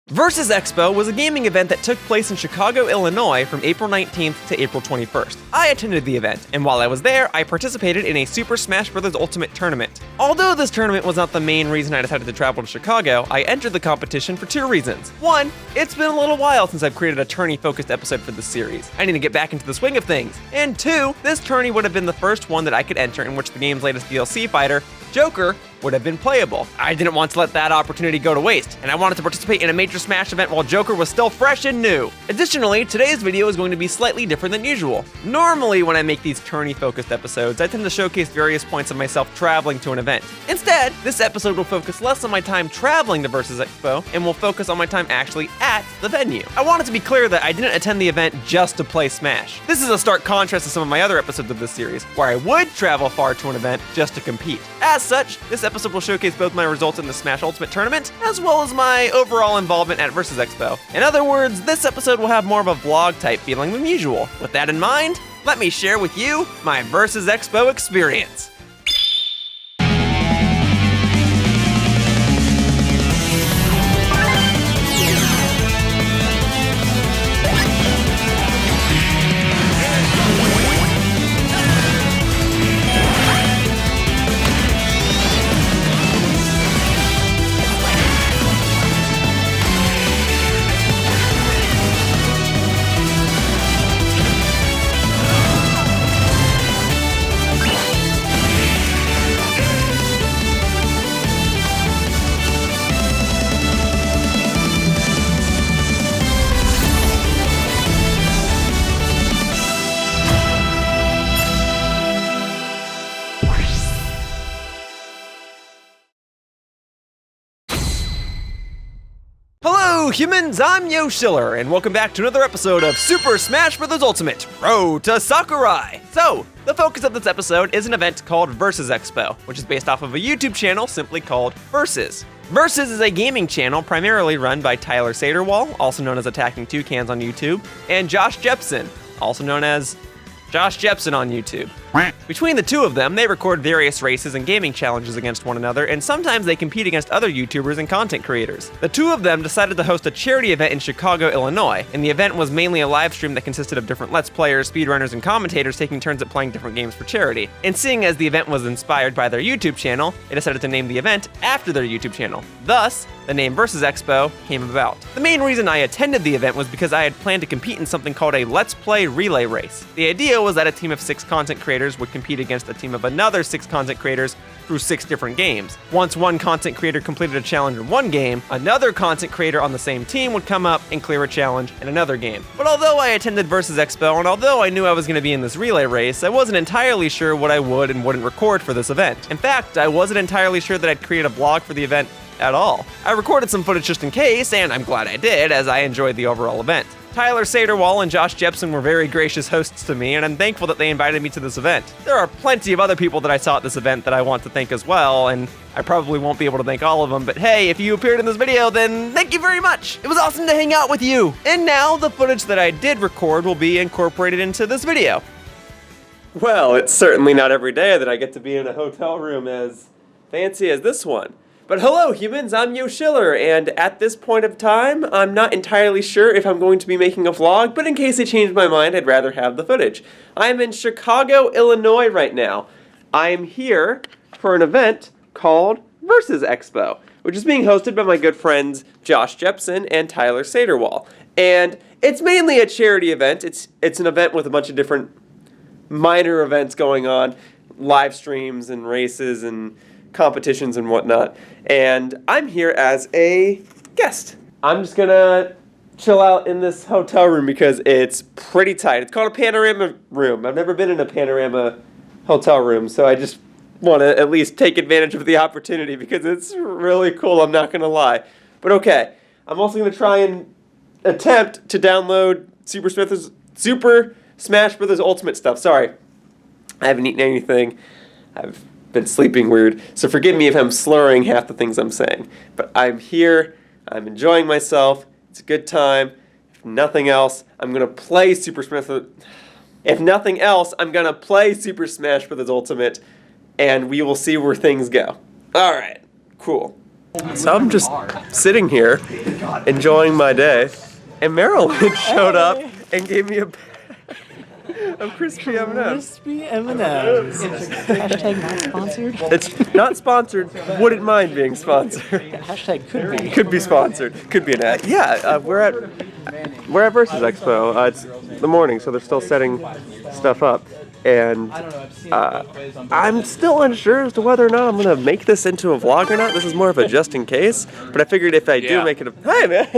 Versus Expo was a gaming event that took place in Chicago, Illinois from April 19th to April 21st. I attended the event, and while I was there, I participated in a Super Smash Bros. Ultimate tournament. Although this tournament was not the main reason I decided to travel to Chicago, I entered the competition for two reasons. One, it's been a little while since I've created a tourney-focused episode for this series. I need to get back into the swing of things. And two, this tourney would have been the first one that I could enter in which the game's latest DLC fighter, Joker, would have been playable. I didn't want to let that opportunity go to waste, and I wanted to participate in a major Smash event while Joker was still fresh and new. Additionally, today's video is going to be slightly different than usual. Normally, when I make these tourney-focused episodes, I tend to showcase various points of myself traveling to an event. Instead, this episode will focus less on my time traveling to Versus Expo, and will focus on my time actually at the venue. I want it to be clear that I didn't attend the event just to play Smash. This is a stark contrast to some of my other episodes of this series, where I would travel far to an event just to compete. As such, this episode will showcase both my results in the Smash Ultimate Tournament, as well as my overall involvement at Versus Expo. In other words, this episode will have more of a vlog-type feeling than usual. With that in mind, let me share with you my Versus Expo experience. Hello humans, I'm Yoshiller, and welcome back to another episode of Super Smash Bros. Ultimate, Road to Sakurai! So, the focus of this episode is an event called Versus Expo, which is based off of a YouTube channel simply called Versus. Versus is a gaming channel primarily run by Tyler Saderwall, also known as Attacking Toucans on YouTube, and Josh Jepson, also known as Josh Jepson on YouTube. Between the two of them, they record various races and gaming challenges against one another, and sometimes they compete against other YouTubers and content creators. The two of them decided to host a charity event in Chicago, Illinois, and the event was mainly a live stream that consisted of different Let's Players, speedrunners, and commentators taking turns at playing different games for charity. And seeing as the event was inspired by their YouTube channel, they decided to name the event after their YouTube channel. Thus, the name Versus Expo came about. The main reason I attended the event was because I had planned to compete in something called a Let's Play relay race. The idea was that a team of 6 content creators would compete against a team of another 6 content creators through 6 different games. Once one content creator completed a challenge in one game, another content creator on the same team would come up and clear a challenge in another game. But although I attended Versus Expo, and although I knew I was going to be in this relay race, I wasn't entirely sure what I would and wouldn't record for this event. In fact, I wasn't entirely sure that I'd create a vlog for the event at all. I recorded some footage just in case, and I'm glad I did, as I enjoyed the overall event. Tyler Saderwall and Josh Jepson were very gracious hosts to me, and I'm thankful that they invited me to this event. There are plenty of other people that I saw at this event that I want to thank as well, and I probably won't be able to thank all of them, but hey, if you appeared in this video, then thank you very much! It was awesome to hang out with you! And now, the footage that I did record will be incorporated into this video. Well, it's certainly not every day that I get to be in a hotel room as fancy as this one. But hello humans, I'm Yoshiller, and at this point of time, I'm not entirely sure if I'm going to be making a vlog, but in case I change my mind, I'd rather have the footage. I'm in Chicago, Illinois right now. I'm here for an event called Versus Expo, which is being hosted by my good friends Josh Jepson and Tyler Saderwall. And it's mainly a charity event. It's an event with a bunch of different minor events going on, live streams and races and competitions and whatnot, and I'm here as a guest. I'm just gonna chill out in this hotel room because it's pretty tight. It's called a panorama room. I've never been in a panorama hotel room, so I just want to at least take advantage of the opportunity because it's really cool, I'm not gonna lie. But okay, I'm also gonna try and attempt to download Super Smash Bros. Ultimate stuff. Sorry, I haven't eaten anything. I've been sleeping weird, so forgive me if I'm slurring half the things I'm saying. But I'm here, I'm enjoying myself, it's a good time. If nothing else, I'm gonna play Super Smash Bros. If nothing else, I'm gonna play Super Smash Bros. Ultimate, and we will see where things go. Alright, cool. So I'm just sitting here, enjoying my day, and Marilyn showed up and gave me a bag of crispy M&Ms. Crispy M&Ms. Hashtag not sponsored. It's not sponsored. Wouldn't mind being sponsored. Hashtag could be. Could be sponsored. Could be an ad. Yeah, we're at Versus Expo. It's the morning, so they're still setting stuff up. And I'm still unsure as to whether or not I'm gonna make this into a vlog or not. This is more of a just in case. But I figured if I do make it a hi man.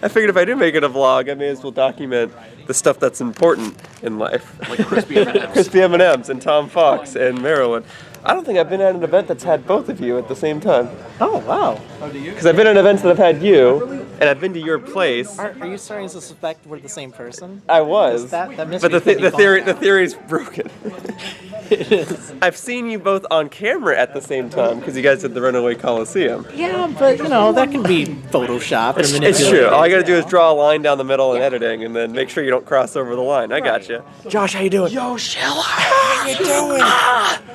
I figured if I do make it a vlog, I may as well document the stuff that's important in life. Like crispy M&Ms. Crispy M&Ms and Tom Fox and Marilyn. I don't think I've been at an event that's had both of you at the same time. Oh, wow. Because I've been at events that have had you, and I've been to your place. Are you starting to suspect we're the same person? I was. That but the theory's broken. It is. I've seen you both on camera at the same time because you guys did the Runaway Coliseum. Yeah, but that can be photoshopped or manipulated. It's true. All I gotta do is draw a line down the middle in editing and then make sure you don't cross over the line. I gotcha. Josh, how you doing? Yoshiller, how you doing?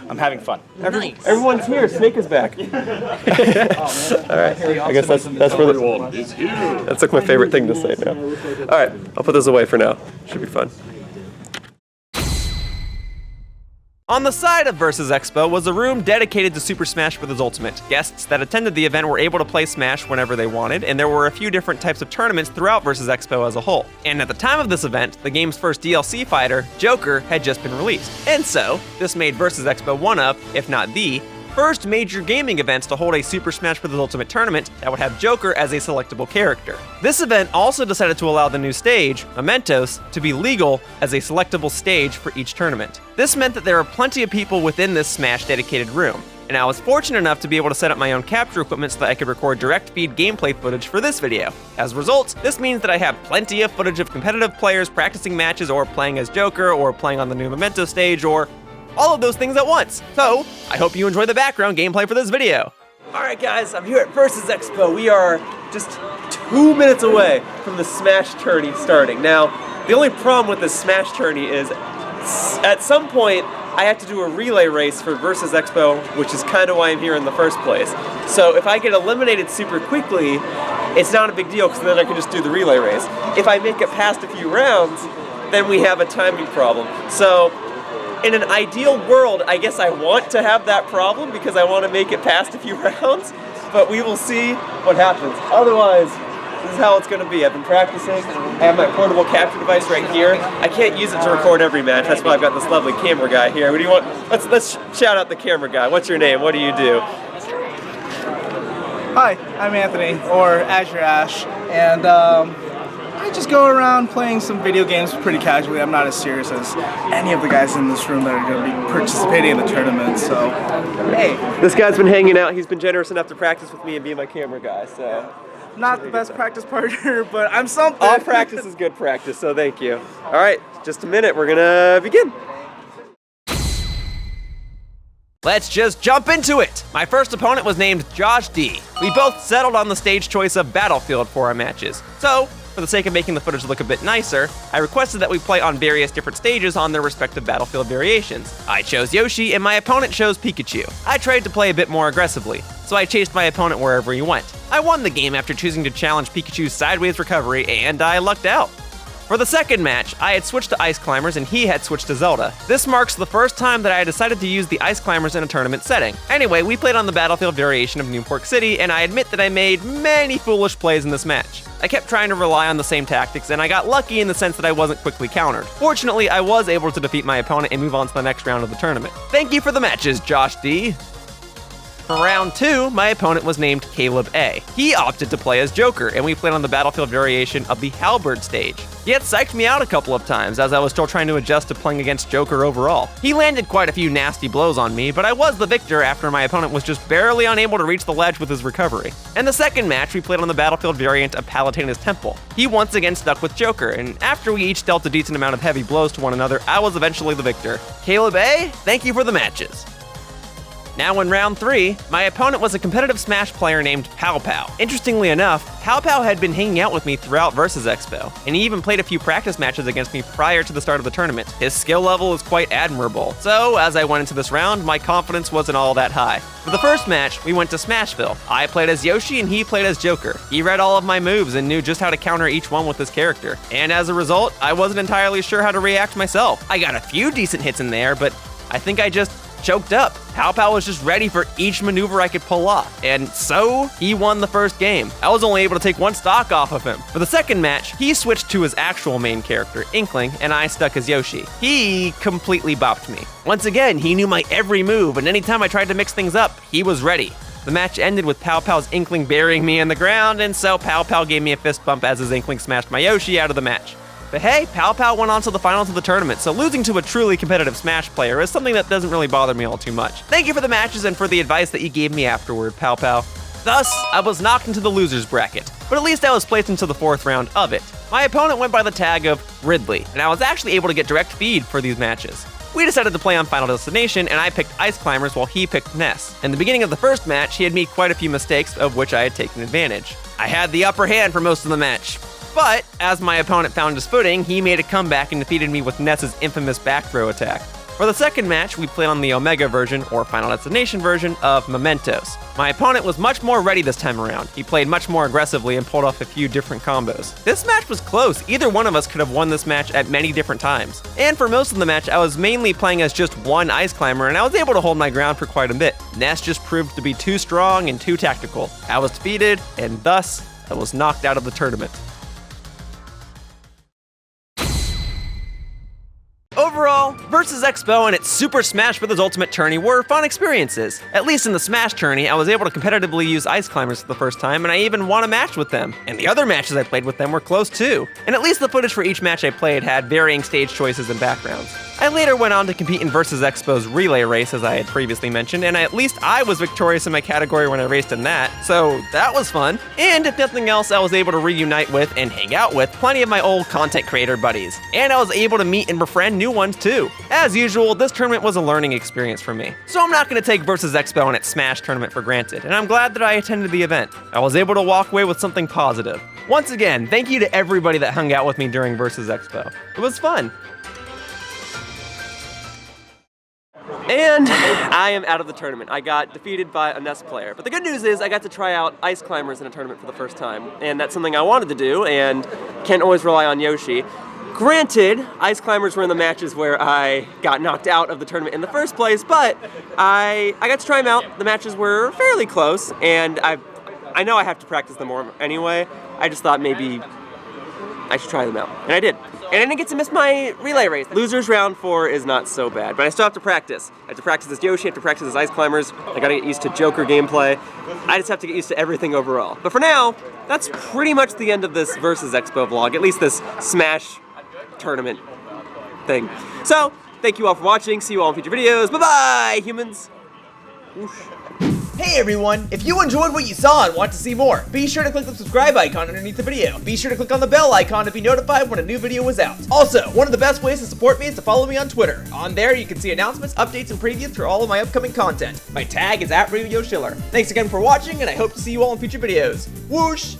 I'm having fun. Nice. Everyone's here. Snake is back. All right. I guess that's where that's like my favorite thing to say now. All right. I'll put this away for now. Should be fun. On the side of Versus Expo was a room dedicated to Super Smash Bros. Ultimate. Guests that attended the event were able to play Smash whenever they wanted, and there were a few different types of tournaments throughout Versus Expo as a whole. And at the time of this event, the game's first DLC fighter, Joker, had just been released. And so, this made Versus Expo one of, if not the, first major gaming events to hold a Super Smash Bros. Ultimate tournament that would have Joker as a selectable character. This event also decided to allow the new stage, Mementos, to be legal as a selectable stage for each tournament. This meant that there were plenty of people within this Smash dedicated room, and I was fortunate enough to be able to set up my own capture equipment so that I could record direct feed gameplay footage for this video. As a result, this means that I have plenty of footage of competitive players practicing matches or playing as Joker or playing on the new Memento stage or all of those things at once. So, I hope you enjoy the background gameplay for this video. Alright guys, I'm here at Versus Expo. We are just 2 minutes away from the Smash Tourney starting. Now, the only problem with the Smash Tourney is at some point I have to do a relay race for Versus Expo, which is kind of why I'm here in the first place. So if I get eliminated super quickly, it's not a big deal because then I can just do the relay race. If I make it past a few rounds, then we have a timing problem. So in an ideal world, I guess I want to have that problem because I want to make it past a few rounds, but we will see what happens. Otherwise, this is how it's going to be. I've been practicing. I have my portable capture device right here. I can't use it to record every match. That's why I've got this lovely camera guy here. What do you want? Let's shout out the camera guy. What's your name? What do you do? Hi, I'm Anthony, or Azure Ash, and I just go around playing some video games pretty casually. I'm not as serious as any of the guys in this room that are going to be participating in the tournament, so hey. This guy's been hanging out. He's been generous enough to practice with me and be my camera guy, so. Not the best practice partner, but I'm something. All practice is good practice, so thank you. All right, just a minute, we're gonna begin. Let's just jump into it! My first opponent was named Josh D. We both settled on the stage choice of Battlefield for our matches. So, for the sake of making the footage look a bit nicer, I requested that we play on various different stages on their respective Battlefield variations. I chose Yoshi and my opponent chose Pikachu. I tried to play a bit more aggressively, so I chased my opponent wherever he went. I won the game after choosing to challenge Pikachu's sideways recovery, and I lucked out. For the second match, I had switched to Ice Climbers and he had switched to Zelda. This marks the first time that I had decided to use the Ice Climbers in a tournament setting. Anyway, we played on the Battlefield variation of Newport City, and I admit that I made many foolish plays in this match. I kept trying to rely on the same tactics, and I got lucky in the sense that I wasn't quickly countered. Fortunately, I was able to defeat my opponent and move on to the next round of the tournament. Thank you for the matches, Josh D. For round 2, my opponent was named Caleb A. He opted to play as Joker, and we played on the Battlefield variation of the Halberd stage. He had psyched me out a couple of times as I was still trying to adjust to playing against Joker overall. He landed quite a few nasty blows on me, but I was the victor after my opponent was just barely unable to reach the ledge with his recovery. In the second match, we played on the Battlefield variant of Palutena's Temple. He once again stuck with Joker, and after we each dealt a decent amount of heavy blows to one another, I was eventually the victor. Caleb A, thank you for the matches. Now in round 3, my opponent was a competitive Smash player named Pow Pow. Interestingly enough, Pow Pow had been hanging out with me throughout Versus Expo, and he even played a few practice matches against me prior to the start of the tournament. His skill level is quite admirable, so as I went into this round, my confidence wasn't all that high. For the first match, we went to Smashville. I played as Yoshi and he played as Joker. He read all of my moves and knew just how to counter each one with his character. And as a result, I wasn't entirely sure how to react myself. I got a few decent hits in there, but I think I just choked up. Pow Pow was just ready for each maneuver I could pull off, and so he won the first game. I was only able to take one stock off of him. For the second match, he switched to his actual main character, Inkling, and I stuck as Yoshi. He completely bopped me. Once again, he knew my every move, and anytime I tried to mix things up, he was ready. The match ended with Pow Pow's Inkling burying me in the ground, and so Pow Pow gave me a fist bump as his Inkling smashed my Yoshi out of the match. But hey, Pow Pow went on to the finals of the tournament, so losing to a truly competitive Smash player is something that doesn't really bother me all too much. Thank you for the matches and for the advice that you gave me afterward, Pow Pow. Thus, I was knocked into the losers bracket, but at least I was placed into the 4th round of it. My opponent went by the tag of Ridley, and I was actually able to get direct feed for these matches. We decided to play on Final Destination, and I picked Ice Climbers while he picked Ness. In the beginning of the first match, he had made quite a few mistakes, of which I had taken advantage. I had the upper hand for most of the match. But, as my opponent found his footing, he made a comeback and defeated me with Ness's infamous back throw attack. For the second match, we played on the Omega version, or Final Destination version, of Mementos. My opponent was much more ready this time around. He played much more aggressively and pulled off a few different combos. This match was close. Either one of us could have won this match at many different times. And for most of the match, I was mainly playing as just one Ice Climber, and I was able to hold my ground for quite a bit. Ness just proved to be too strong and too tactical. I was defeated, and thus, I was knocked out of the tournament. Overall, Versus Expo and its Super Smash Bros. Ultimate Tourney were fun experiences. At least in the Smash Tourney, I was able to competitively use Ice Climbers for the first time, and I even won a match with them. And the other matches I played with them were close too. And at least the footage for each match I played had varying stage choices and backgrounds. I later went on to compete in Versus Expo's relay race, as I had previously mentioned, and at least I was victorious in my category when I raced in that, so that was fun. And if nothing else, I was able to reunite with and hang out with plenty of my old content creator buddies. And I was able to meet and befriend new ones too. As usual, this tournament was a learning experience for me. So I'm not going to take Versus Expo and its Smash tournament for granted, and I'm glad that I attended the event. I was able to walk away with something positive. Once again, thank you to everybody that hung out with me during Versus Expo. It was fun. And I am out of the tournament. I got defeated by a Ness player. But the good news is I got to try out Ice Climbers in a tournament for the first time. And that's something I wanted to do, and can't always rely on Yoshi. Granted, Ice Climbers were in the matches where I got knocked out of the tournament in the first place, but I got to try them out. The matches were fairly close, and I know I have to practice them more anyway. I just thought maybe I should try them out, and I did. And I didn't get to miss my relay race. Losers round 4 is not so bad, but I still have to practice. I have to practice as Yoshi, I have to practice as Ice Climbers. I gotta get used to Joker gameplay. I just have to get used to everything overall. But for now, that's pretty much the end of this Versus Expo vlog, at least this Smash tournament thing. So, thank you all for watching. See you all in future videos. Bye-bye, humans. Whoosh. Hey everyone, if you enjoyed what you saw and want to see more, be sure to click the subscribe icon underneath the video. Be sure to click on the bell icon to be notified when a new video is out. Also, one of the best ways to support me is to follow me on Twitter. On there, you can see announcements, updates, and previews for all of my upcoming content. My tag is @Yoshiller. Thanks again for watching, and I hope to see you all in future videos. Whoosh!